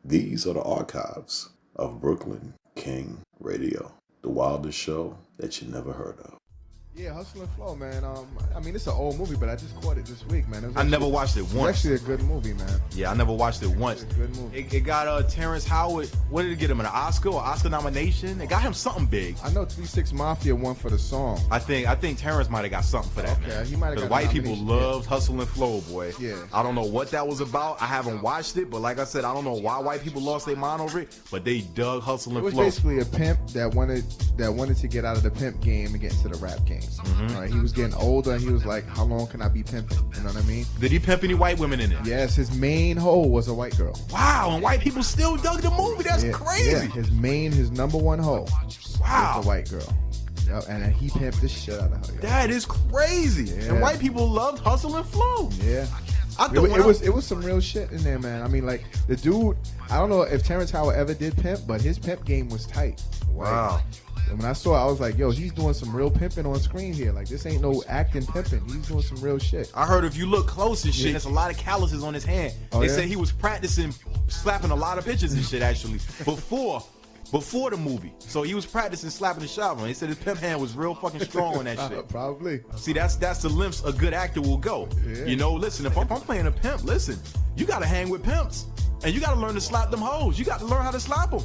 These are the archives of Brooklyn King Radio, the wildest show that you never heard of. Yeah, Hustle and Flow, man. I mean, it's an old movie, but I just caught it this week, man. I never watched it once. It's actually a good movie, man. Yeah, I never watched it once. It's a good movie. It got Terrence Howard. What did it get him? An Oscar or Oscar nomination? It got him something big. I know 3 6 Mafia won for the song. I think Terrence might have got something for that. Okay, man. he might have got. White people nomination. loved Hustle and Flow, boy. Yeah. I don't know what that was about. I haven't watched it, but like I said, I don't know why white people lost their mind over it. But they dug Hustle It and was Flow. basically a pimp that wanted to get out of the pimp game and get into the rap game. Mm-hmm. All right, he was getting older, and he was like, "How long can I be pimping?" You know what I mean? Did he pimp any white women in it? Yes, his main hoe was a white girl. Wow, and white people still dug the movie. That's crazy. Yeah, his number one hoe Wow. was a white girl. Yep, and he pimped the shit out of her. Yo. That is crazy. Yeah. And white people loved Hustle and Flow. Yeah. It was some real shit in there, man. I mean, like, the dude, I don't know if Terrence Howard ever did pimp, but his pimp game was tight. Wow. Like, and when I saw it, I was like, yo, he's doing some real pimping on screen here. Like, this ain't no acting pimping. He's doing some real shit. I heard if you look close and shit, there's a lot of calluses on his hand. Oh, they yeah? say he was practicing slapping a lot of bitches and shit, actually, before the movie. So he was practicing slapping the shot on. He said his pimp hand was real fucking strong on that shit. Probably. See, that's the lengths a good actor will go. Yeah. You know, listen, if I'm playing a pimp, listen, you got to hang with pimps. And you got to learn to slap them hoes. You got to learn how to slap them.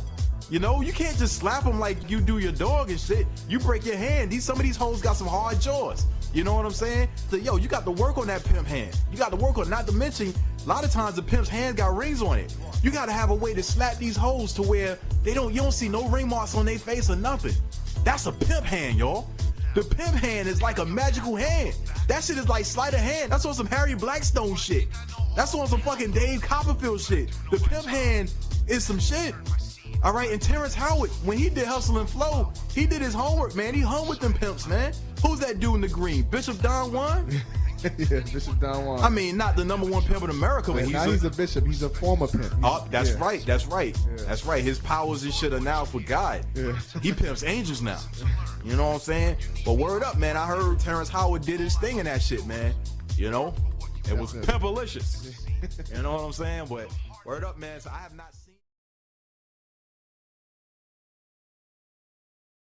You know, you can't just slap them like you do your dog and shit. You break your hand. Some of these hoes got some hard jaws. You know what I'm saying? So, yo, you got to work on that pimp hand. You got to work on, not to mention, a lot of times the pimp's hand got rings on it. You got to have a way to slap these hoes to where you don't see no ring marks on their face or nothing. That's a pimp hand, y'all. The pimp hand is like a magical hand. That shit is like sleight of hand. That's on some Harry Blackstone shit. That's on some fucking Dave Copperfield shit. The pimp hand is some shit. All right, and Terrence Howard, when he did Hustle and Flow, he did his homework, man. He hung with them pimps, man. Who's that dude in the green? Bishop Don Juan? Yeah, Bishop Don Juan. I mean, not the number one pimp in America, but he's a bishop. He's a former pimp. That's Yeah. right. That's right. Yeah. That's right. His powers and shit are now for God. Yeah. He pimps angels now. You know what I'm saying? But word up, man. I heard Terrence Howard did his thing in that shit, man. You know? It was pimpalicious. You know what I'm saying? But word up, man. So I have not seen